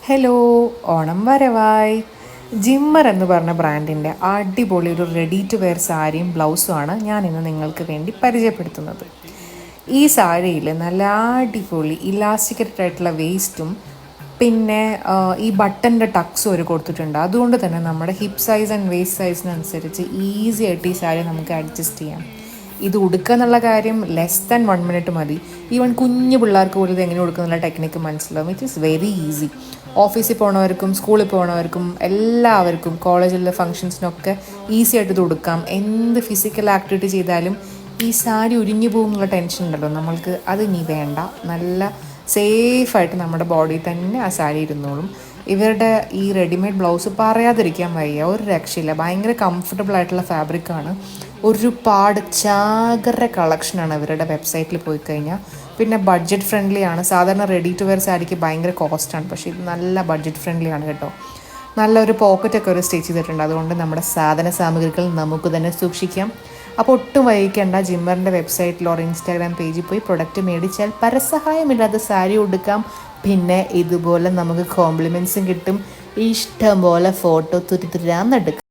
Hello, Onam വരവായി. ജിമ്മർ എന്ന് പറഞ്ഞ ബ്രാൻഡിൻ്റെ അടിപൊളി ഒരു റെഡി ടു വെയർ സാരിയും ബ്ലൗസുമാണ് ഞാനിന്ന് നിങ്ങൾക്ക് വേണ്ടി പരിചയപ്പെടുത്തുന്നത്. ഈ സാരിയിൽ നല്ല അടിപൊളി ഇലാസ്റ്റിക്കറ്റ് ആയിട്ടുള്ള വേസ്റ്റും പിന്നെ ഈ ബട്ടൻ്റെ ടക്സും ഒരു കൊടുത്തിട്ടുണ്ട്. അതുകൊണ്ട് തന്നെ നമ്മുടെ ഹിപ്പ് സൈസ് ആൻഡ് വേസ്റ്റ് സൈസിനനുസരിച്ച് ഈസി ആയിട്ട് ഈ സാരി നമുക്ക് അഡ്ജസ്റ്റ് ചെയ്യാം. ഇത് ഉടുക്കുക എന്നുള്ള കാര്യം ലെസ് ദാൻ 1 മിനിറ്റ് മതി. ഈവൻ കുഞ്ഞു പിള്ളേർക്ക് പോലും ഇത് എങ്ങനെ ഉടുക്കുന്നുള്ള ടെക്നിക്ക് മനസ്സിലാവും. It is very easy. ഓഫീസിൽ പോകണവർക്കും സ്കൂളിൽ പോകണവർക്കും എല്ലാവർക്കും കോളേജിലെ ഫങ്ഷൻസിനൊക്കെ ഈസി ആയിട്ട് ഇത് ഉടുക്കാം. എന്ത് ഫിസിക്കൽ ആക്ടിവിറ്റി ചെയ്താലും ഈ സാരി ഉരിഞ്ഞു പോകും എന്നുള്ള ടെൻഷൻ ഉണ്ടല്ലോ നമ്മൾക്ക്, അത് ഇനി വേണ്ട. നല്ല സേഫായിട്ട് നമ്മുടെ ബോഡിയിൽ തന്നെ ആ സാരി ഇരുന്നോളും. ഇവരുടെ ഈ റെഡിമെയ്ഡ് ബ്ലൗസ് പറയാതിരിക്കാൻ വയ്യ, ഒരു രക്ഷയില്ല. ഭയങ്കര കംഫർട്ടബിൾ ആയിട്ടുള്ള ഫാബ്രിക്കാണ്. ഒരുപാട് ചാകര കളക്ഷനാണ് ഇവരുടെ വെബ്സൈറ്റിൽ പോയി കഴിഞ്ഞാൽ. പിന്നെ ബഡ്ജറ്റ് ഫ്രണ്ട്ലി ആണ്. സാധാരണ റെഡി ടു വെയർ സാരിക്ക് ഭയങ്കര കോസ്റ്റാണ്, പക്ഷേ ഇത് നല്ല ബഡ്ജറ്റ് ഫ്രണ്ട്ലി ആണ് കേട്ടോ. നല്ലൊരു പോക്കറ്റൊക്കെ ഒരു സ്റ്റിച്ച് ചെയ്തിട്ടുണ്ട്. അതുകൊണ്ട് നമ്മുടെ സാധന സാമഗ്രികൾ നമുക്ക് തന്നെ സൂക്ഷിക്കാം. അപ്പോൾ ഒട്ടും വൈകിക്കേണ്ട, ജിമ്മറിൻ്റെ വെബ്സൈറ്റിലോ ഇൻസ്റ്റാഗ്രാം പേജിൽ പോയി പ്രൊഡക്റ്റ് മേടിച്ചാൽ പരസഹായമില്ലാതെ സാരി ഉടുക്കാം. പിന്നെ ഇതുപോലെ നമുക്ക് കോംപ്ലിമെൻറ്റ്സും കിട്ടും. ഇഷ്ടം പോലെ ഫോട്ടോ തുരുതുരാന്നെടുക്കാം.